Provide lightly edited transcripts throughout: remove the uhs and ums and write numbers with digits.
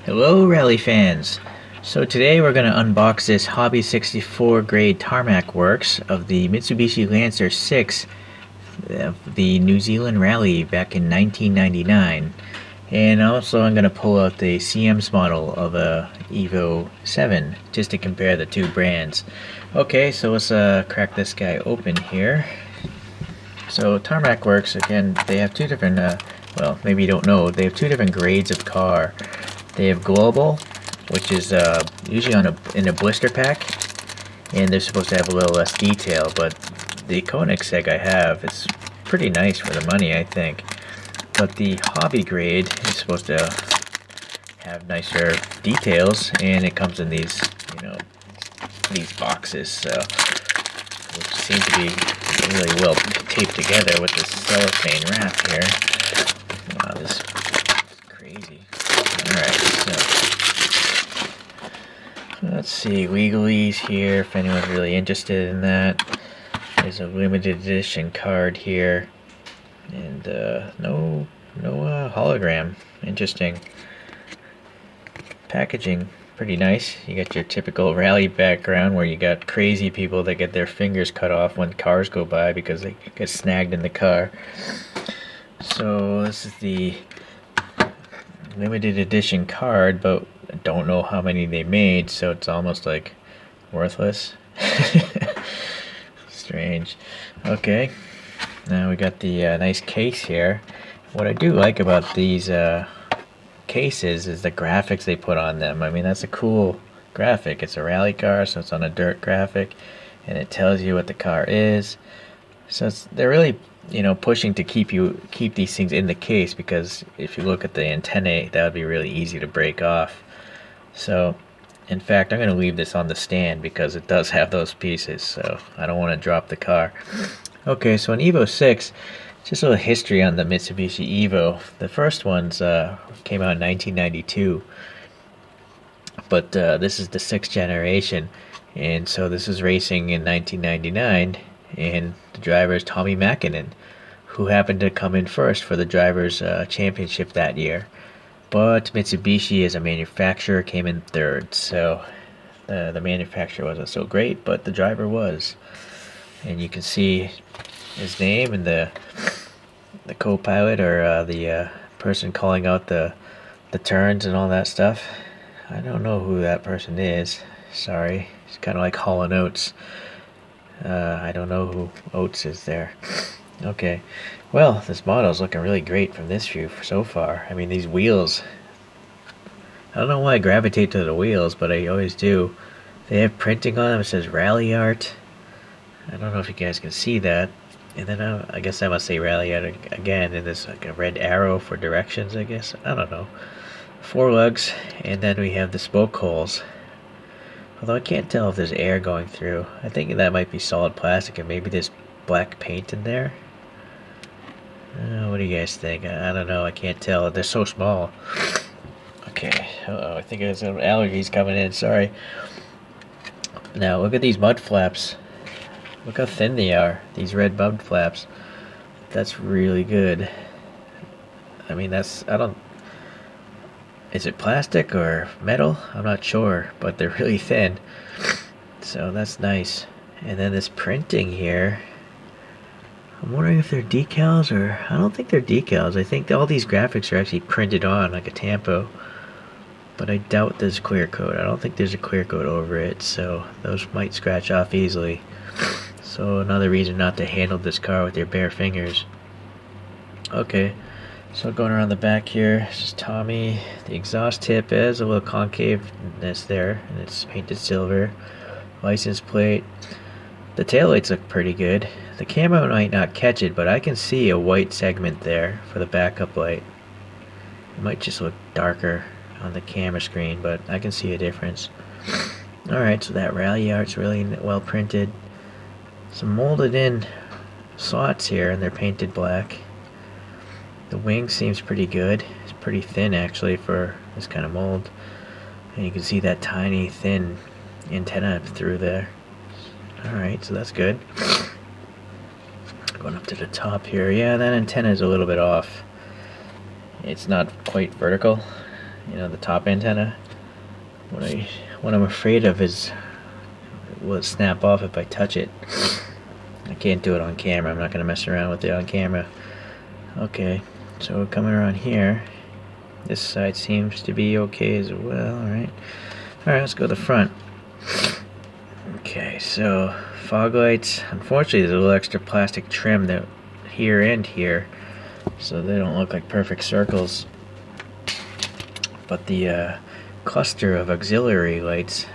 Hello Rally fans! So today we're going to unbox this Hobby 64 grade Tarmac Works of the Mitsubishi Lancer 6 of the New Zealand Rally back in 1999. And also I'm going to pull out the CM's model of a Evo6 just to compare the two brands. Okay, so let's crack this guy open here. So Tarmac Works, again, they have two different, well, maybe you don't know, they have two different grades of car. They have Global, which is usually in a blister pack, and they're supposed to have a little less detail, but the Koenigsegg I have is pretty nice for the money, I think. But the Hobby grade is supposed to have nicer details, and it comes in these, these boxes, so which seem to be really well taped together with this cellophane wrap here. Wow, this is crazy. Alright, so let's see, legalese here if anyone's really interested in that. There's a limited edition card here, and no hologram. Interesting. Packaging, pretty nice. You got your typical rally background where you got crazy people that get their fingers cut off when cars go by because they get snagged in the car. So this is the limited edition card, but I don't know how many they made, so it's almost like worthless. Strange. Okay, now we got the nice case here. What I do like about these cases is the graphics they put on them. I mean, that's a cool graphic. It's a rally car, so it's on a dirt graphic, and it tells you what the car is. So they're really, pushing to keep these things in the case, because if you look at the antennae, that would be really easy to break off. So, in fact, I'm going to leave this on the stand because it does have those pieces, so I don't want to drop the car. Okay, so an Evo6, just a little history on the Mitsubishi Evo. The first ones came out in 1992, but this is the 6th generation, and so this is racing in 1999, and the driver is Tommy Mäkinen, who happened to come in first for the drivers' championship that year. But Mitsubishi as a manufacturer came in third, so the manufacturer wasn't so great, but the driver was. And you can see his name and the co-pilot, or the person calling out the turns and all that stuff. I don't know who that person is. Sorry, it's kind of like Hall & Oates. I don't know who Oates is there. Okay, well, this model is looking really great from this view so far. I mean, these wheels, I don't know why I gravitate to the wheels, but I always do. They have printing on them. It says Rally Art. I don't know if you guys can see that. And then I guess I must say Rally Art again, and there's like a red arrow for directions, I guess. I don't know. 4 lugs, and then we have the spoke holes. Although I can't tell if there's air going through. I think that might be solid plastic, and maybe there's black paint in there. What do you guys think? I don't know. I can't tell. They're so small. Okay. I think there's some allergies coming in. Sorry. Now, look at these mud flaps. Look how thin they are. These red mud flaps. That's really good. I mean, is it plastic or metal? I'm not sure, but they're really thin. So that's nice. And then this printing here, I'm wondering if they're decals, or I don't think they're decals. I think all these graphics are actually printed on like a tampo, but I doubt there's clear coat. I don't think there's a clear coat over it, so those might scratch off easily. So another reason not to handle this car with your bare fingers. Okay, so going around the back here, this is Tommy. The exhaust tip has a little concaveness there, and it's painted silver. License plate. The taillights look pretty good. The camera might not catch it, but I can see a white segment there for the backup light. It might just look darker on the camera screen, but I can see a difference. Alright, so that rally art's really well printed. Some molded in slots here, and they're painted black. The wing seems pretty good. It's pretty thin actually for this kind of mold. And you can see that tiny thin antenna through there. Alright, so that's good. Going up to the top here. Yeah, that antenna is a little bit off. It's not quite vertical. you know, the top antenna. What I'm afraid of is will it snap off if I touch it. I can't do it on camera. I'm not going to mess around with it on camera. Okay, so coming around here, this side seems to be okay as well. Alright, let's go to the front. Okay, so fog lights. Unfortunately, there's a little extra plastic trim that here and here, so they don't look like perfect circles. But the cluster of auxiliary lights,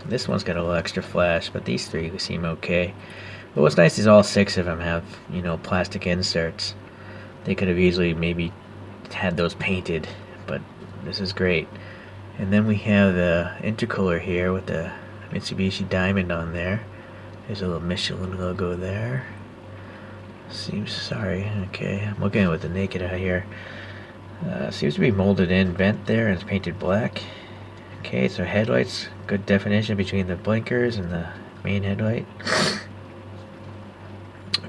this one's got a little extra flash, but these three seem okay. But what's nice is all 6 of them have, you know, plastic inserts. They could have easily maybe had those painted, but this is great. And then we have the intercooler here with the Mitsubishi diamond on there. There's a little Michelin logo there. Okay, I'm looking at it with the naked eye here. Seems to be molded in, bent there, and it's painted black. Okay, so headlights, good definition between the blinkers and the main headlight.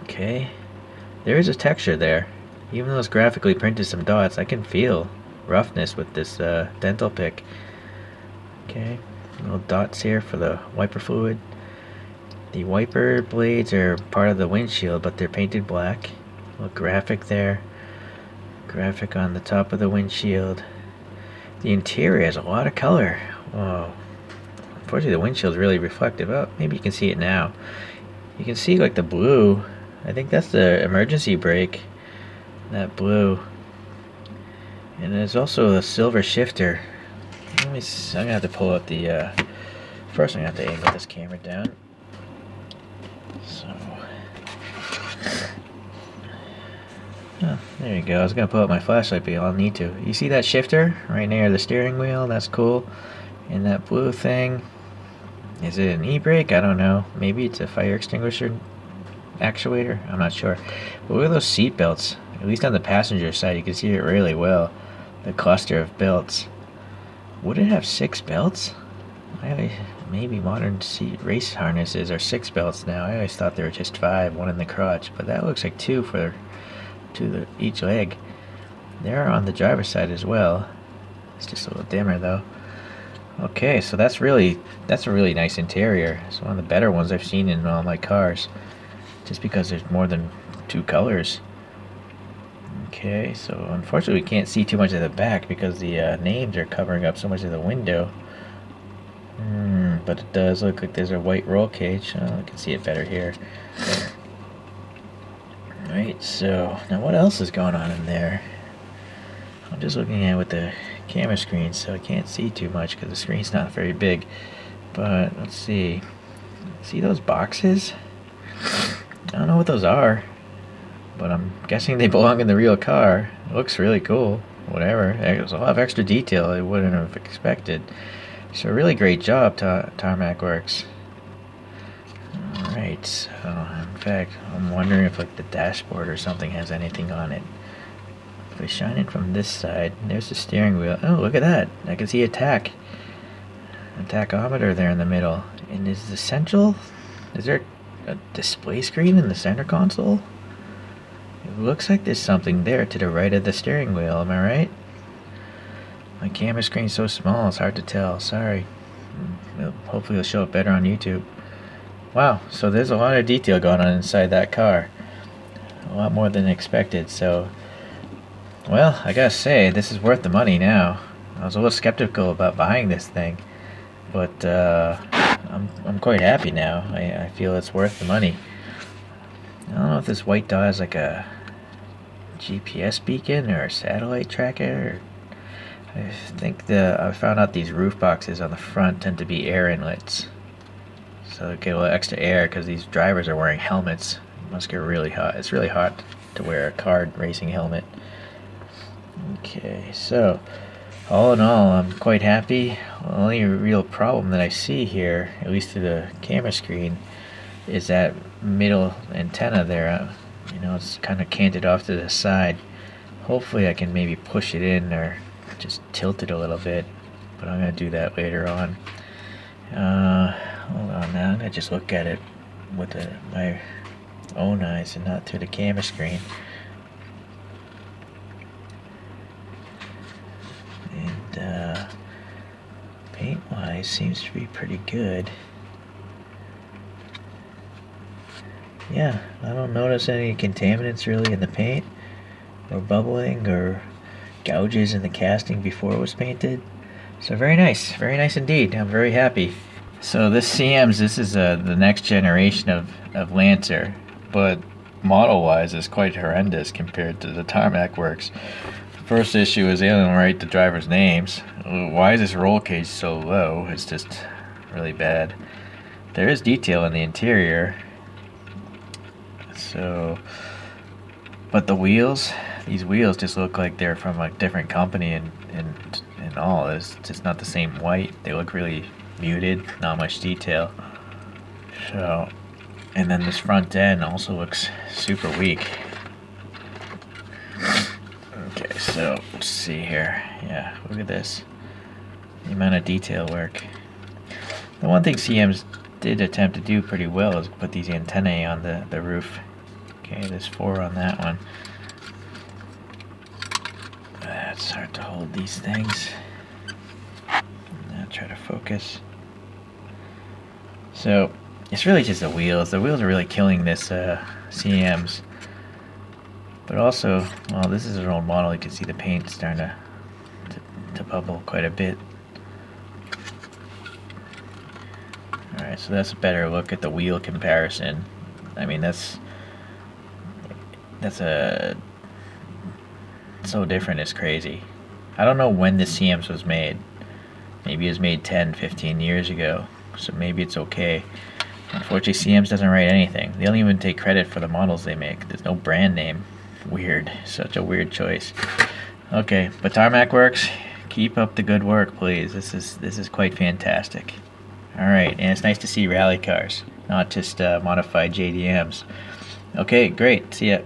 Okay, there is a texture there. Even though it's graphically printed some dots, I can feel roughness with this dental pick. Okay, little dots here for the wiper fluid. The wiper blades are part of the windshield, but they're painted black. A little graphic there. Graphic on the top of the windshield. The interior has a lot of color. Whoa. Unfortunately, the windshield's really reflective. Oh, maybe you can see it now. You can see like the blue. I think that's the emergency brake. That blue. And there's also a silver shifter. Let me see. I'm gonna have to pull out the first I'm gonna have to angle this camera down. So there you go. I was gonna pull out my flashlight, but I'll need to. You see that shifter right near the steering wheel? That's cool. And that blue thing, is it an e-brake? I don't know. Maybe it's a fire extinguisher actuator. I'm not sure. But look at those seat belts. At least on the passenger side, you can see it really well. The cluster of belts. Would it have 6 belts? Maybe modern seat race harnesses are 6 belts now. I always thought there were just 5, one in the crotch, but that looks like 2 for each leg. They're on the driver's side as well. It's just a little dimmer though. Okay, so that's a really nice interior. It's one of the better ones I've seen in all my cars, just because there's more than 2 colors. Okay, so unfortunately we can't see too much of the back because the names are covering up so much of the window. But it does look like there's a white roll cage. Oh, I can see it better here. Alright, so now what else is going on in there? I'm just looking at it with the camera screen, so I can't see too much because the screen's not very big. But let's see. See those boxes? I don't know what those are, but I'm guessing they belong in the real car. It looks really cool. Whatever. There's a lot of extra detail I wouldn't have expected. So really great job, Tarmac Works. Alright, so in fact, I'm wondering if like the dashboard or something has anything on it. If I shine it from this side, there's the steering wheel. Oh, look at that. I can see a tachometer there in the middle. And is there a display screen in the center console? It looks like there's something there to the right of the steering wheel, am I right? My camera screen's so small, it's hard to tell. Sorry. Hopefully it'll show up better on YouTube. Wow, so there's a lot of detail going on inside that car. A lot more than expected, so... Well, I gotta say, this is worth the money now. I was a little skeptical about buying this thing, but I'm quite happy now. I feel it's worth the money. I don't know if this white dot is like a GPS beacon or a satellite tracker. I think I found out these roof boxes on the front tend to be air inlets, so they get a little extra air because these drivers are wearing helmets. It must get really hot. It's really hot to wear a car racing helmet. Okay, so all in all, I'm quite happy. The only real problem that I see here, at least through the camera screen, is that middle antenna there. You know, it's kind of canted off to the side. Hopefully I can maybe push it in or just tilt it a little bit, but I'm going to do that later on. Hold on now, I'm going to just look at it with my own eyes and not through the camera screen. And paint-wise, seems to be pretty good. Yeah, I don't notice any contaminants really in the paint, or bubbling, or gouges in the casting before it was painted. So very nice indeed. I'm very happy. So this CM's, this is the next generation of Lancer, but model-wise is quite horrendous compared to the Tarmac Works. First issue is they don't write the driver's names. Why is this roll cage so low? It's just really bad. There is detail in the interior. So, but the wheels, these wheels just look like they're from a different company and all. It's just not the same white. They look really muted, not much detail. So, and then this front end also looks super weak. Okay, so let's see here. Yeah, look at this. The amount of detail work. The one thing CMs did attempt to do pretty well is put these antennae on the roof. Okay, there's 4 on that one. It's hard to hold these things. Now try to focus. So, it's really just the wheels. The wheels are really killing this CMs. But also, well, this is an old model. You can see the paint starting to bubble quite a bit. Alright, so that's a better look at the wheel comparison. I mean, that's so different, it's crazy. I don't know when this CMs was made. Maybe it was made 10, 15 years ago, so maybe it's okay. Unfortunately, CMs doesn't write anything. They don't even take credit for the models they make. There's no brand name. Weird. Such a weird choice. Okay, but Tarmac Works, keep up the good work, please. This is quite fantastic. Alright, and it's nice to see rally cars, not just modified JDMs. Okay, great. See ya.